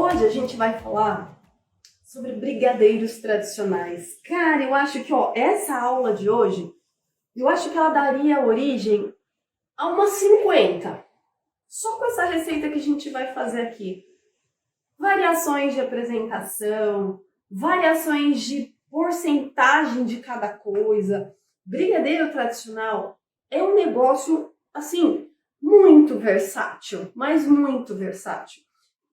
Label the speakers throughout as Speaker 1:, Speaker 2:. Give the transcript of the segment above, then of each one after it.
Speaker 1: Hoje a gente vai falar sobre brigadeiros tradicionais. Cara, eu acho que essa aula de hoje, eu acho que ela daria origem a umas 50. Só com essa receita que a gente vai fazer aqui. Variações de apresentação, variações de porcentagem de cada coisa. Brigadeiro tradicional é um negócio, assim, muito versátil, mas muito versátil.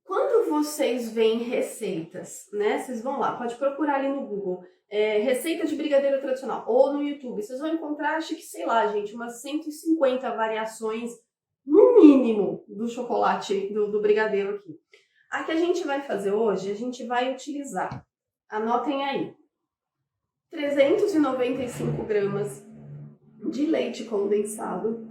Speaker 1: Quando vocês veem receitas, né? Vocês vão lá, pode procurar ali no Google, receita de brigadeiro tradicional, ou no YouTube, vocês vão encontrar, acho que, sei lá, gente, umas 150 variações, no mínimo, do chocolate, do brigadeiro aqui. A que a gente vai fazer hoje, a gente vai utilizar, anotem aí, 395 gramas de leite condensado.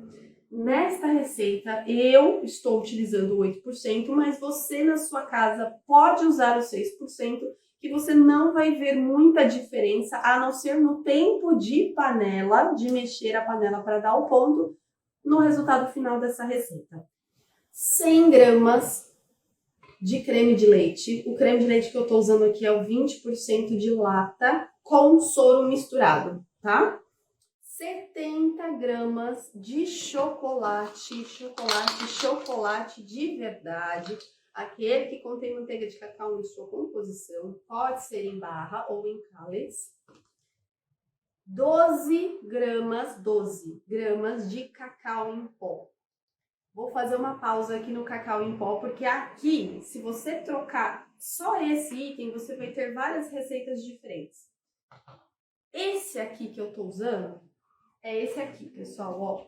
Speaker 1: Nesta receita, eu estou utilizando 8%, mas você na sua casa pode usar os 6%, que você não vai ver muita diferença, a não ser no tempo de panela, de mexer a panela para dar o ponto, no resultado final dessa receita. 100 gramas de creme de leite. O creme de leite que eu estou usando aqui é o 20% de lata com soro misturado, tá? 70 gramas de chocolate de verdade, aquele que contém manteiga de cacau em sua composição, pode ser em barra ou em cálice. 12 gramas de cacau em pó. Vou fazer uma pausa aqui no cacau em pó, porque aqui, se você trocar só esse item, você vai ter várias receitas diferentes. Esse aqui que eu tô usando é esse aqui, pessoal, ó.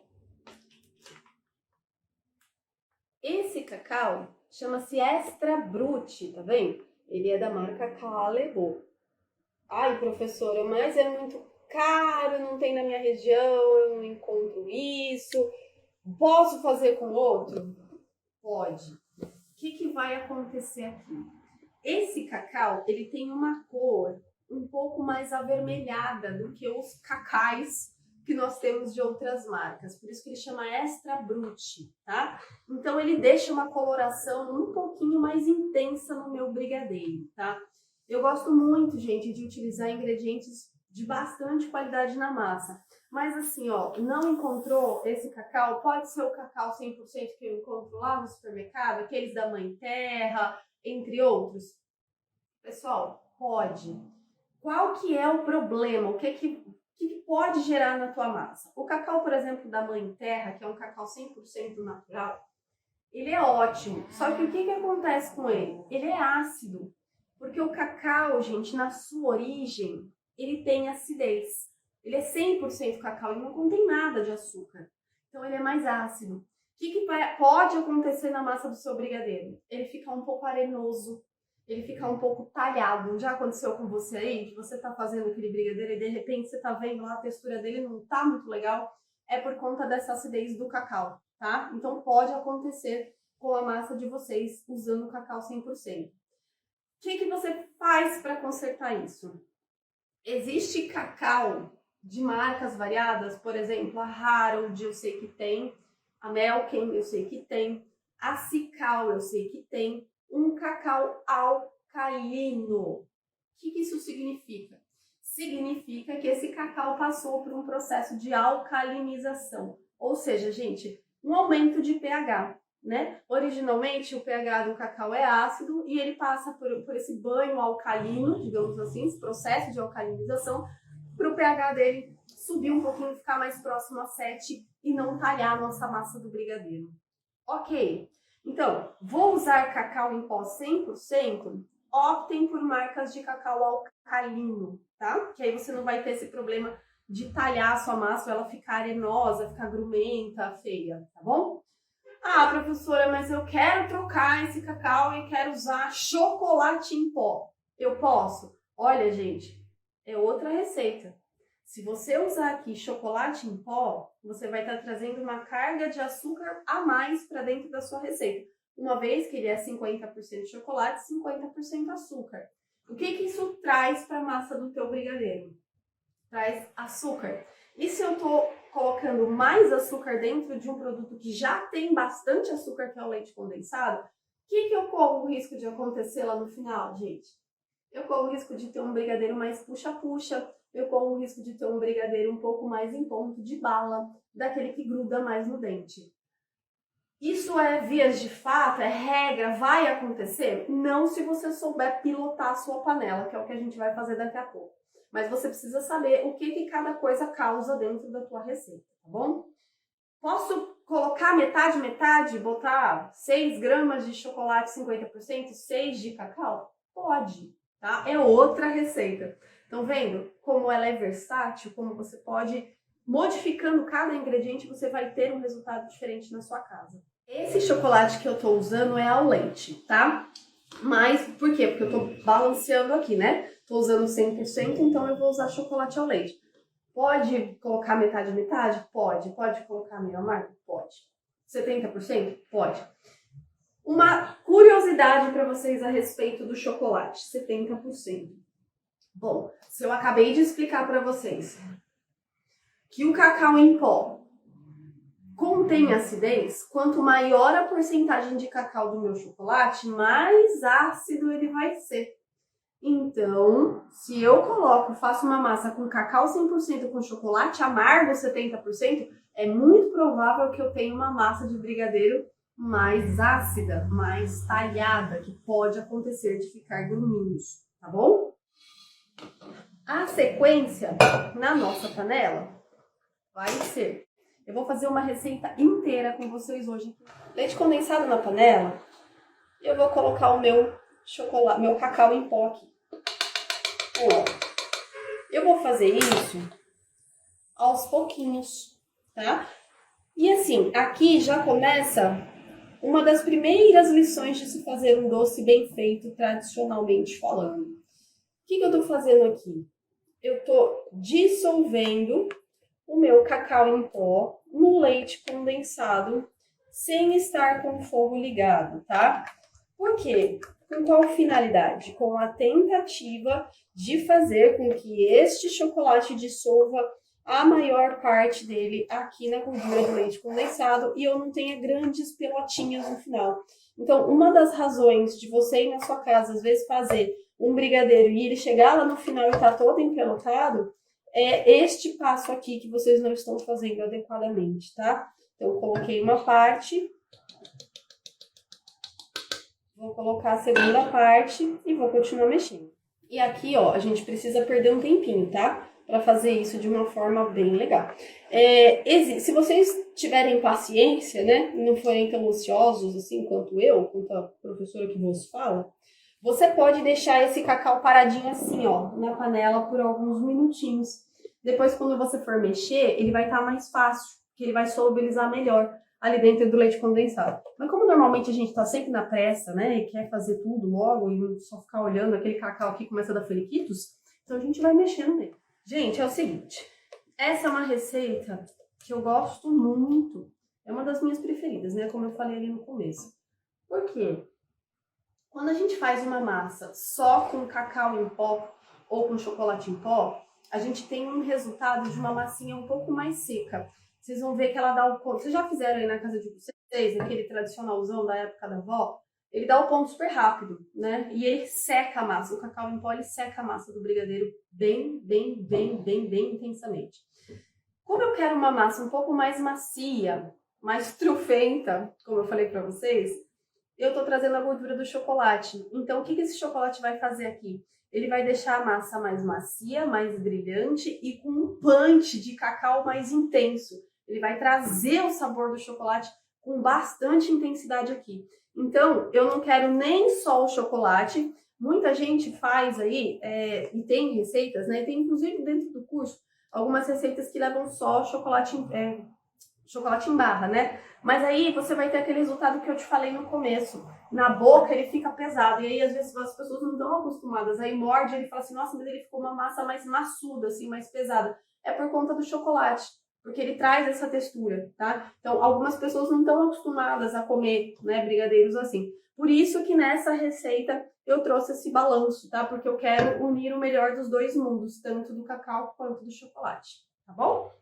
Speaker 1: Esse cacau chama-se Extra Brut, tá vendo? Ele é da marca Calebo. Ai, professora, mas é muito caro, não tem na minha região, eu não encontro isso. Posso fazer com outro? Pode. O que vai acontecer aqui? Esse cacau, ele tem uma cor um pouco mais avermelhada do que os cacais que nós temos de outras marcas, por isso que ele chama Extra Brut, tá? Então ele deixa uma coloração um pouquinho mais intensa no meu brigadeiro, tá? Eu gosto muito, gente, de utilizar ingredientes de bastante qualidade na massa, mas assim, ó, não encontrou esse cacau? Pode ser o cacau 100% que eu encontro lá no supermercado, aqueles da Mãe Terra, entre outros. Pessoal, pode. Qual que é o problema? O que pode gerar na tua massa? O cacau, por exemplo, da Mãe Terra, que é um cacau 100% natural, ele é ótimo. Só que o que acontece com ele? Ele é ácido. Porque o cacau, gente, na sua origem, ele tem acidez. Ele é 100% cacau e não contém nada de açúcar. Então, ele é mais ácido. O que pode acontecer na massa do seu brigadeiro? Ele fica um pouco arenoso. Ele fica um pouco talhado. Já aconteceu com você aí? Que você tá fazendo aquele brigadeiro e de repente você tá vendo lá a textura dele não tá muito legal? É por conta dessa acidez do cacau, tá? Então pode acontecer com a massa de vocês usando o cacau 100%. O que você faz para consertar isso? Existe cacau de marcas variadas, por exemplo, a Harold eu sei que tem, a Melken eu sei que tem, a Cical eu sei que tem, um cacau alcalino. O que isso significa? Significa que esse cacau passou por um processo de alcalinização, ou seja, gente, um aumento de pH, né? Originalmente o pH do cacau é ácido e ele passa por esse banho alcalino, digamos assim, esse processo de alcalinização, para o pH dele subir um pouquinho, ficar mais próximo a 7 e não talhar a nossa massa do brigadeiro. Ok. Então, vou usar cacau em pó 100%, optem por marcas de cacau alcalino, tá? Que aí você não vai ter esse problema de talhar a sua massa, ou ela ficar arenosa, ficar grumenta, feia, tá bom? Ah, professora, mas eu quero trocar esse cacau e quero usar chocolate em pó. Eu posso? Olha, gente, é outra receita. Se você usar aqui chocolate em pó, você vai estar trazendo uma carga de açúcar a mais para dentro da sua receita. Uma vez que ele é 50% chocolate, 50% açúcar. O que isso traz para a massa do teu brigadeiro? Traz açúcar. E se eu estou colocando mais açúcar dentro de um produto que já tem bastante açúcar, que é o leite condensado, que eu corro o risco de acontecer lá no final, gente? Eu corro o risco de ter um brigadeiro mais puxa-puxa, eu corro o risco de ter um brigadeiro um pouco mais em ponto de bala, daquele que gruda mais no dente. Isso é vias de fato, é regra, vai acontecer? Não se você souber pilotar a sua panela, que é o que a gente vai fazer daqui a pouco. Mas você precisa saber o que cada coisa causa dentro da tua receita, tá bom? Posso colocar metade, botar 6 gramas de chocolate 50%, 6 de cacau? Pode, tá? É outra receita. Estão vendo como ela é versátil, como você pode, modificando cada ingrediente, você vai ter um resultado diferente na sua casa. Esse chocolate que eu tô usando é ao leite, tá? Mas, por quê? Porque eu tô balanceando aqui, né? Tô usando 100%, então eu vou usar chocolate ao leite. Pode colocar metade? Pode. Pode colocar meio amargo? Pode. 70%? Pode. Uma curiosidade para vocês a respeito do chocolate, 70%. Bom, se eu acabei de explicar para vocês que o cacau em pó contém acidez, quanto maior a porcentagem de cacau do meu chocolate, mais ácido ele vai ser. Então, se eu faço uma massa com cacau 100% com chocolate amargo 70%, é muito provável que eu tenha uma massa de brigadeiro mais ácida, mais talhada, que pode acontecer de ficar gruminhos, tá bom? A sequência na nossa panela vai ser... Eu vou fazer uma receita inteira com vocês hoje. Leite condensado na panela, eu vou colocar o meu chocolate, meu cacau em pó aqui. Eu vou fazer isso aos pouquinhos, tá? E assim, aqui já começa uma das primeiras lições de se fazer um doce bem feito, tradicionalmente falando. O que eu tô fazendo aqui? Eu tô dissolvendo o meu cacau em pó no leite condensado, sem estar com o fogo ligado, tá? Por quê? Com qual finalidade? Com a tentativa de fazer com que este chocolate dissolva a maior parte dele aqui na gordura do leite condensado e eu não tenha grandes pelotinhas no final. Então, uma das razões de você ir na sua casa, às vezes, fazer um brigadeiro e ele chegar lá no final e tá todo empelotado, é este passo aqui que vocês não estão fazendo adequadamente, tá? Então, eu coloquei uma parte, vou colocar a segunda parte e vou continuar mexendo. E aqui, ó, a gente precisa perder um tempinho, tá? Para fazer isso de uma forma bem legal. Se vocês tiverem paciência, né, não forem tão ansiosos assim quanto eu, quanto a professora que vos fala, você pode deixar esse cacau paradinho assim, ó, na panela por alguns minutinhos. Depois, quando você for mexer, ele vai estar mais fácil, porque ele vai solubilizar melhor ali dentro do leite condensado. Mas como normalmente a gente tá sempre na pressa, né, e quer fazer tudo logo e só ficar olhando aquele cacau aqui começa a dar feliquitos, então a gente vai mexendo nele. Gente, é o seguinte, essa é uma receita que eu gosto muito, é uma das minhas preferidas, né, como eu falei ali no começo. Por quê? Quando a gente faz uma massa só com cacau em pó ou com chocolate em pó, a gente tem um resultado de uma massinha um pouco mais seca. Vocês vão ver que ela dá o ponto. Vocês já fizeram aí na casa de vocês, aquele tradicionalzão da época da avó? Ele dá o ponto super rápido, né? E ele seca a massa. O cacau em pó, ele seca a massa do brigadeiro bem intensamente. Como eu quero uma massa um pouco mais macia, mais trufenta, como eu falei pra vocês, eu tô trazendo a gordura do chocolate. Então, o que esse chocolate vai fazer aqui? Ele vai deixar a massa mais macia, mais brilhante e com um punch de cacau mais intenso. Ele vai trazer o sabor do chocolate com bastante intensidade aqui. Então, eu não quero nem só o chocolate. Muita gente faz aí, e tem receitas, né? Tem inclusive dentro do curso, algumas receitas que levam só chocolate em barra, né? Mas aí você vai ter aquele resultado que eu te falei no começo. Na boca ele fica pesado. E aí, às vezes, as pessoas não estão acostumadas. Aí morde e ele fala assim, nossa, mas ele ficou uma massa mais maçuda, assim, mais pesada. É por conta do chocolate, porque ele traz essa textura, tá? Então, algumas pessoas não estão acostumadas a comer, né, brigadeiros assim. Por isso que nessa receita eu trouxe esse balanço, tá? Porque eu quero unir o melhor dos dois mundos, tanto do cacau quanto do chocolate, tá bom?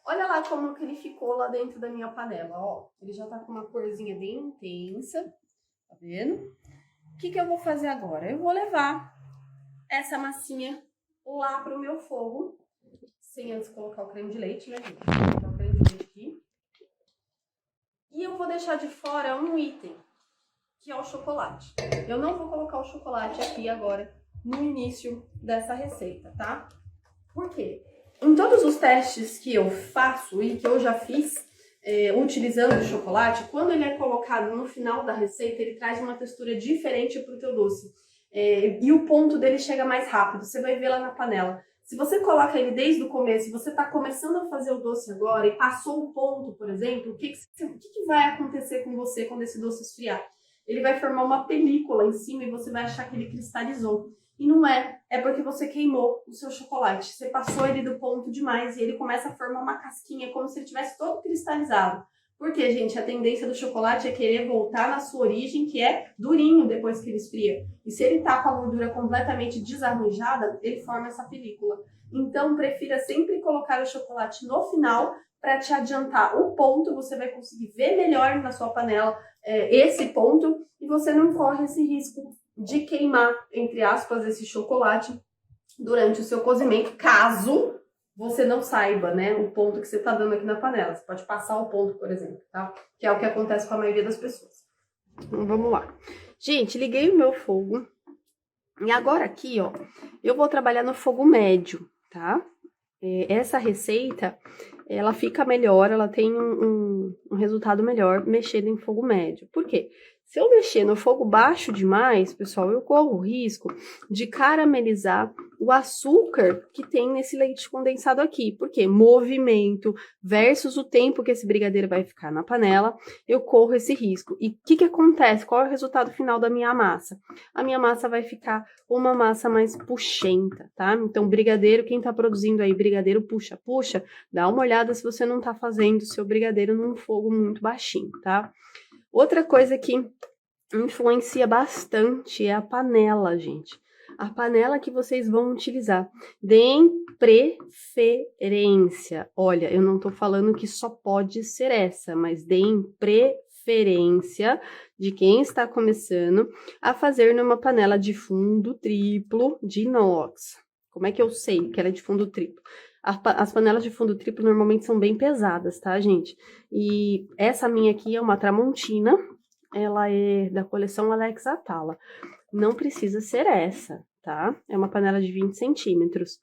Speaker 1: Olha lá como que ele ficou lá dentro da minha panela, ó. Ele já tá com uma corzinha bem intensa. Tá vendo? O que eu vou fazer agora? Eu vou levar essa massinha lá pro meu fogo, sem antes colocar o creme de leite, né, gente? Vou colocar o creme de leite aqui. E eu vou deixar de fora um item, que é o chocolate. Eu não vou colocar o chocolate aqui agora, no início dessa receita, tá? Por quê? Em todos os testes que eu faço e que eu já fiz, utilizando o chocolate, quando ele é colocado no final da receita, ele traz uma textura diferente pro teu doce. E o ponto dele chega mais rápido, você vai ver lá na panela. Se você coloca ele desde o começo, e você está começando a fazer o doce agora e passou o ponto, por exemplo, o que vai acontecer com você quando esse doce esfriar? Ele vai formar uma película em cima e você vai achar que ele cristalizou. E não é, é porque você queimou o seu chocolate. Você passou ele do ponto demais e ele começa a formar uma casquinha, como se ele tivesse todo cristalizado. Porque, gente, a tendência do chocolate é querer voltar na sua origem, que é durinho depois que ele esfria. E se ele tá com a gordura completamente desarranjada, ele forma essa película. Então, prefira sempre colocar o chocolate no final para te adiantar o ponto. Você vai conseguir ver melhor na sua panela esse ponto e você não corre esse risco de queimar, entre aspas, esse chocolate durante o seu cozimento, caso você não saiba, né, o ponto que você tá dando aqui na panela. Você pode passar o ponto, por exemplo, tá? Que é o que acontece com a maioria das pessoas. Então, vamos lá. Gente, liguei o meu fogo. E agora aqui, ó, eu vou trabalhar no fogo médio, tá? Essa receita, ela fica melhor, ela tem um resultado melhor mexendo em fogo médio. Por quê? Se eu mexer no fogo baixo demais, pessoal, eu corro o risco de caramelizar o açúcar que tem nesse leite condensado aqui. Por quê? Movimento versus o tempo que esse brigadeiro vai ficar na panela, eu corro esse risco. E o que acontece? Qual é o resultado final da minha massa? A minha massa vai ficar uma massa mais puxenta, tá? Então, brigadeiro, quem tá produzindo aí brigadeiro puxa, dá uma olhada se você não tá fazendo o seu brigadeiro num fogo muito baixinho, tá? Outra coisa que influencia bastante é a panela, gente. A panela que vocês vão utilizar. Deem preferência. Olha, eu não tô falando que só pode ser essa, mas deem preferência de quem está começando a fazer numa panela de fundo triplo de inox. Como é que eu sei que ela é de fundo triplo? As panelas de fundo triplo normalmente são bem pesadas, tá, gente? E essa minha aqui é uma Tramontina, ela é da coleção Alex Atala. Não precisa ser essa, tá? É uma panela de 20 centímetros.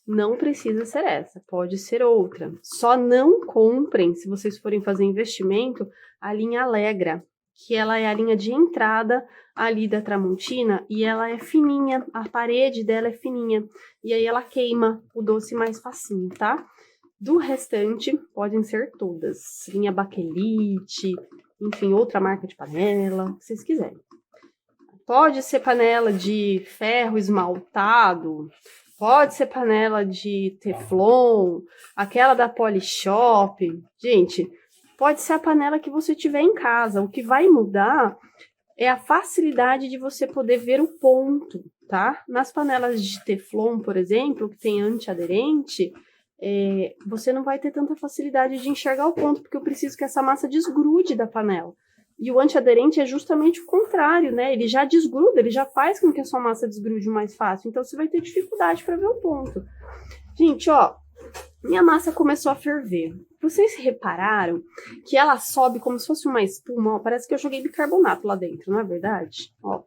Speaker 1: Não precisa ser essa, pode ser outra. Só não comprem, se vocês forem fazer investimento, a linha Alegra, que ela é a linha de entrada ali da Tramontina e ela é fininha, a parede dela é fininha e aí ela queima o doce mais facinho, tá? Do restante, podem ser todas, linha Bakelite, enfim, outra marca de panela, que vocês quiserem. Pode ser panela de ferro esmaltado, pode ser panela de teflon, aquela da Polishop, gente... Pode ser a panela que você tiver em casa. O que vai mudar é a facilidade de você poder ver o ponto, tá? Nas panelas de teflon, por exemplo, que tem antiaderente, você não vai ter tanta facilidade de enxergar o ponto, porque eu preciso que essa massa desgrude da panela. E o antiaderente é justamente o contrário, né? Ele já desgruda, ele já faz com que a sua massa desgrude mais fácil. Então, você vai ter dificuldade para ver o ponto. Gente, ó, minha massa começou a ferver. Vocês repararam que ela sobe como se fosse uma espuma? Ó, parece que eu joguei bicarbonato lá dentro, não é verdade? Ó, o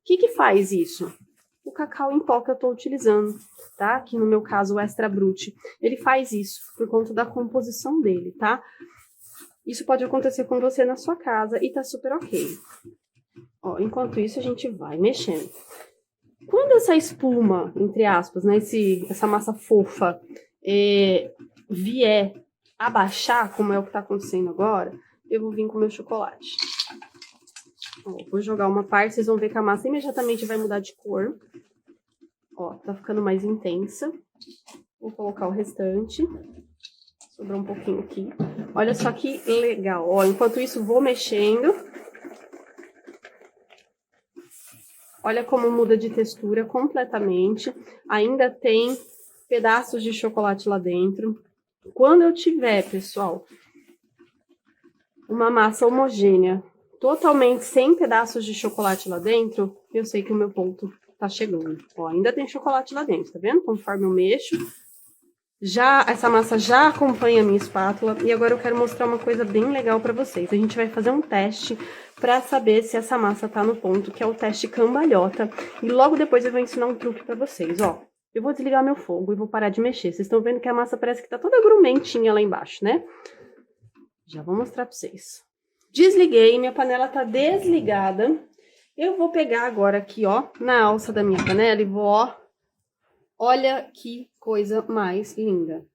Speaker 1: que faz isso? O cacau em pó que eu tô utilizando, tá? Aqui no meu caso o Extra Brut. Ele faz isso por conta da composição dele, tá? Isso pode acontecer com você na sua casa e tá super ok. Ó, enquanto isso a gente vai mexendo. Quando essa espuma, entre aspas, né, essa massa fofa vier abaixar, como é o que tá acontecendo agora, eu vou vir com o meu chocolate. Ó, vou jogar uma parte, vocês vão ver que a massa imediatamente vai mudar de cor. Ó, tá ficando mais intensa. Vou colocar o restante. Sobrou um pouquinho aqui. Olha só que legal. Ó, enquanto isso, vou mexendo. Olha como muda de textura completamente. Ainda tem pedaços de chocolate lá dentro. Quando eu tiver, pessoal, uma massa homogênea, totalmente sem pedaços de chocolate lá dentro, eu sei que o meu ponto tá chegando. Ó, ainda tem chocolate lá dentro, tá vendo? Conforme eu mexo, essa massa já acompanha a minha espátula. E agora eu quero mostrar uma coisa bem legal pra vocês. A gente vai fazer um teste pra saber se essa massa tá no ponto, que é o teste cambalhota. E logo depois eu vou ensinar um truque pra vocês, ó. Eu vou desligar meu fogo e vou parar de mexer. Vocês estão vendo que a massa parece que tá toda grumentinha lá embaixo, né? Já vou mostrar pra vocês. Desliguei, minha panela tá desligada. Eu vou pegar agora aqui, ó, na alça da minha panela e vou, ó, olha que coisa mais linda.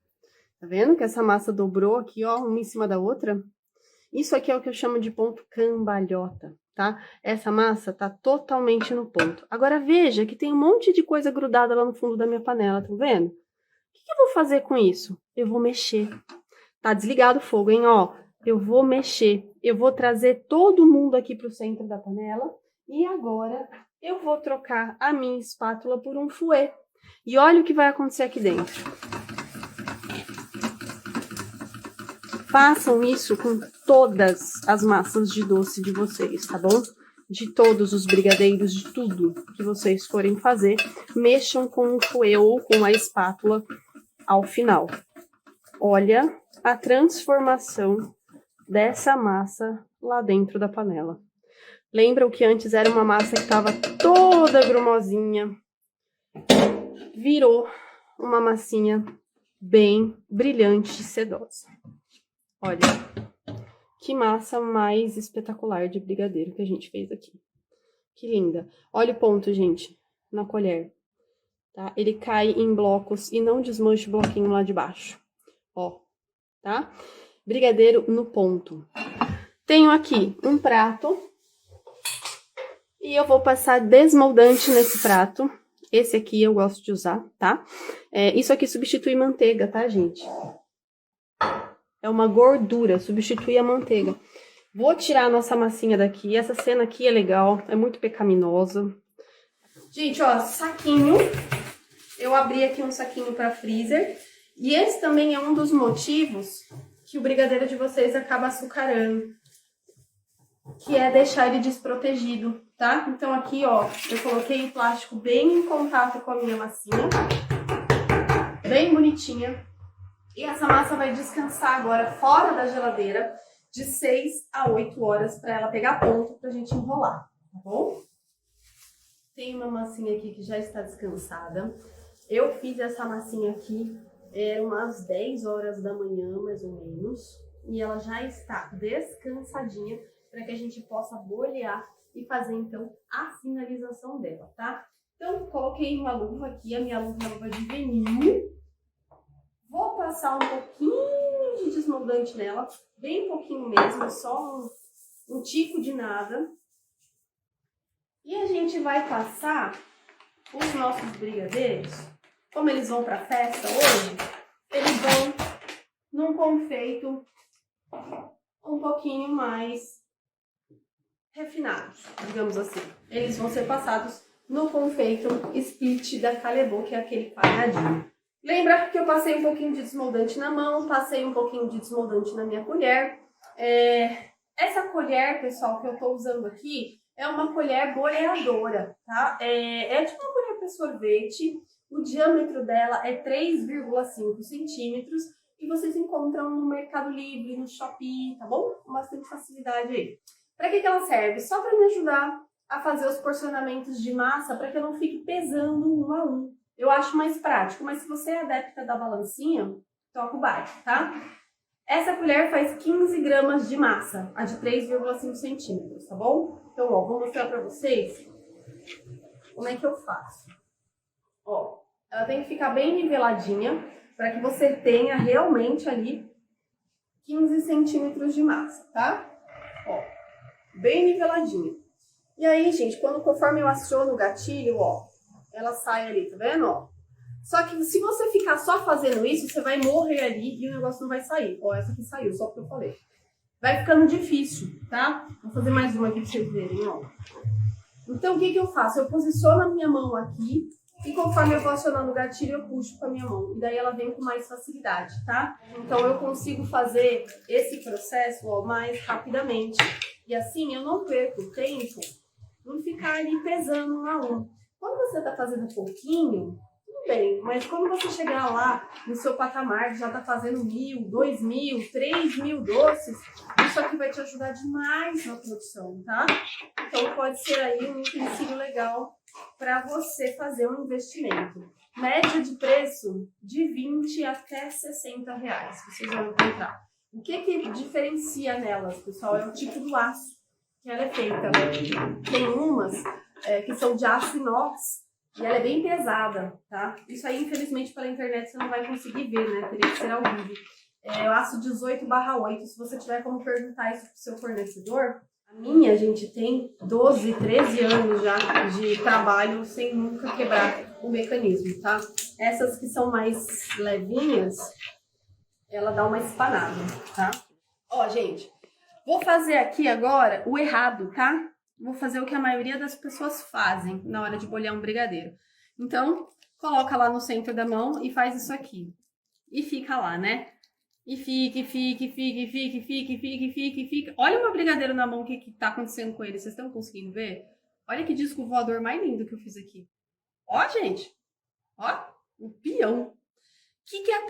Speaker 1: Tá vendo que essa massa dobrou aqui, ó, uma em cima da outra? Isso aqui é o que eu chamo de ponto cambalhota, tá? Essa massa tá totalmente no ponto. Agora veja que tem um monte de coisa grudada lá no fundo da minha panela, tá vendo? O que eu vou fazer com isso? Eu vou mexer. Tá desligado o fogo, hein, ó. Eu vou mexer. Eu vou trazer todo mundo aqui pro centro da panela. E agora eu vou trocar a minha espátula por um fouet. E olha o que vai acontecer aqui dentro. Façam isso com todas as massas de doce de vocês, tá bom? De todos os brigadeiros, de tudo que vocês forem fazer, mexam com o fouet ou com a espátula ao final. Olha a transformação dessa massa lá dentro da panela. Lembra o que antes era uma massa que estava toda grumosinha? Virou uma massinha bem brilhante e sedosa. Olha, que massa mais espetacular de brigadeiro que a gente fez aqui. Que linda. Olha o ponto, gente, na colher. Tá? Ele cai em blocos e não desmancha o bloquinho lá de baixo. Ó, tá? Brigadeiro no ponto. Tenho aqui um prato. E eu vou passar desmoldante nesse prato. Esse aqui eu gosto de usar, tá? Isso aqui substitui manteiga, tá, gente? É uma gordura, substitui a manteiga. Vou tirar a nossa massinha daqui. Essa cena aqui é legal, é muito pecaminosa. Gente, ó, saquinho. Eu abri aqui um saquinho para freezer. E esse também é um dos motivos que o brigadeiro de vocês acaba açucarando. Que é deixar ele desprotegido, tá? Então aqui, ó, eu coloquei o plástico bem em contato com a minha massinha. Bem bonitinha. E essa massa vai descansar agora fora da geladeira de 6 a 8 horas para ela pegar ponto pra gente enrolar, tá bom? Tem uma massinha aqui que já está descansada. Eu fiz essa massinha aqui, umas 10 horas da manhã, mais ou menos. E ela já está descansadinha para que a gente possa bolear e fazer, então, a finalização dela, tá? Então, coloquei uma luva aqui, a minha luva é uma luva de vinil. Vou passar um pouquinho de desmoldante nela, bem pouquinho mesmo, só um tico de nada. E a gente vai passar os nossos brigadeiros, como eles vão para festa hoje, eles vão num confeito um pouquinho mais refinados, digamos assim. Eles vão ser passados no confeito split da Callebaut, que é aquele quadradinho. Lembra que eu passei um pouquinho de desmoldante na mão, passei um pouquinho de desmoldante na minha colher. Essa colher, pessoal, que eu tô usando aqui, é uma colher boleadora, tá? É tipo uma colher para sorvete. O diâmetro dela é 3,5 centímetros e vocês encontram no Mercado Livre, no Shopee, tá bom? Com bastante facilidade aí. Para que ela serve? Só para me ajudar a fazer os porcionamentos de massa para que eu não fique pesando um a um. Eu acho mais prático, mas se você é adepta da balancinha, toca o barco, tá? Essa colher faz 15 gramas de massa, a de 3,5 centímetros, tá bom? Então, ó, vou mostrar para vocês como é que eu faço. Ó, ela tem que ficar bem niveladinha para que você tenha realmente ali 15 centímetros de massa, tá? Ó, bem niveladinha. E aí, gente, conforme eu aciono o gatilho, ó, ela sai ali, tá vendo, ó? Só que se você ficar só fazendo isso, você vai morrer ali e o negócio não vai sair. Ó, essa aqui saiu, só porque eu falei. Vai ficando difícil, tá? Vou fazer mais uma aqui pra vocês verem, ó. Então, o que eu faço? Eu posiciono a minha mão aqui e conforme eu vou acionando o gatilho, eu puxo com a minha mão. E daí ela vem com mais facilidade, tá? Então, eu consigo fazer esse processo, ó, mais rapidamente. E assim eu não perco tempo em ficar ali pesando um a um. Quando você está fazendo pouquinho, tudo bem, mas quando você chegar lá no seu patamar, já está fazendo 1.000, 2.000, 3.000 doces, isso aqui vai te ajudar demais na produção, tá? Então pode ser aí um utensílio legal para você fazer um investimento. Média de preço de 20 até 60 reais, vocês vão encontrar. O que diferencia nelas, pessoal, é o tipo do aço que ela é feita. Tem umas que são de aço inox e ela é bem pesada, tá? Isso aí, infelizmente, pela internet você não vai conseguir ver, né? Teria que ser ao vivo. É o aço 18/8. Se você tiver como perguntar isso pro seu fornecedor, a minha, gente, tem 12, 13 anos já de trabalho sem nunca quebrar o mecanismo, tá? Essas que são mais levinhas, ela dá uma espanada, tá? Ó, gente, vou fazer aqui agora o errado, tá? Vou fazer o que a maioria das pessoas fazem na hora de bolhar um brigadeiro. Então, coloca lá no centro da mão e faz isso aqui. E fica lá, né? E fica. Olha o meu brigadeiro na mão, o que tá acontecendo com ele. Vocês estão conseguindo ver? Olha que disco voador mais lindo que eu fiz aqui. Ó, gente. Ó, o peão.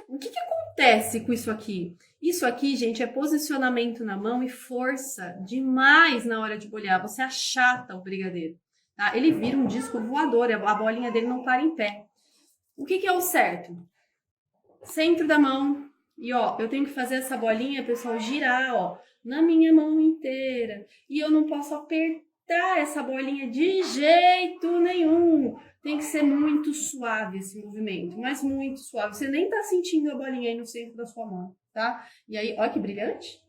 Speaker 1: O que acontece com isso aqui? Isso aqui, gente, é posicionamento na mão e força demais na hora de bolhar. Você achata o brigadeiro, tá? Ele vira um disco voador, a bolinha dele não para em pé. O que é o certo? Centro da mão. E, ó, eu tenho que fazer essa bolinha, pessoal, girar, ó, na minha mão inteira. E eu não posso apertar essa bolinha de jeito nenhum. Tem que ser muito suave esse movimento, mas muito suave. Você nem tá sentindo a bolinha aí no centro da sua mão, tá? E aí, olha que brilhante.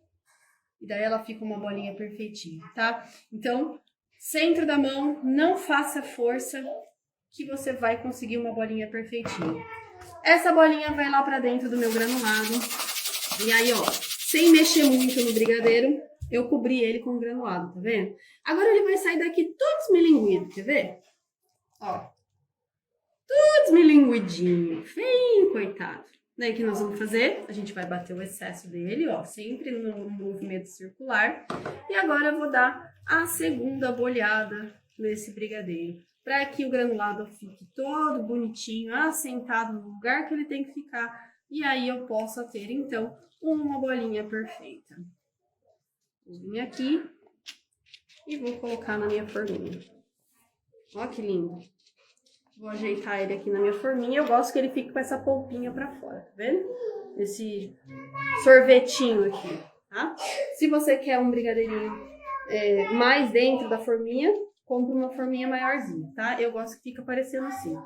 Speaker 1: E daí ela fica uma bolinha perfeitinha, tá? Então, centro da mão, não faça força que você vai conseguir uma bolinha perfeitinha. Essa bolinha vai lá pra dentro do meu granulado. E aí, ó, sem mexer muito no brigadeiro, eu cobri ele com granulado, tá vendo? Agora ele vai sair daqui todo esmilinguido, quer ver? Ó. Tudo esmilinguidinho, feio, coitado. Daí o que nós vamos fazer? A gente vai bater o excesso dele, ó, sempre no movimento circular. E agora eu vou dar a segunda bolhada nesse brigadeiro, para que o granulado fique todo bonitinho, assentado no lugar que ele tem que ficar. E aí eu possa ter, então, uma bolinha perfeita. Vou vir aqui e vou colocar na minha forminha. Ó que lindo. Vou ajeitar ele aqui na minha forminha. Eu gosto que ele fique com essa polpinha pra fora, tá vendo? Esse sorvetinho aqui, tá? Se você quer um brigadeirinho mais dentro da forminha, compre uma forminha maiorzinha, tá? Eu gosto que fica parecendo assim.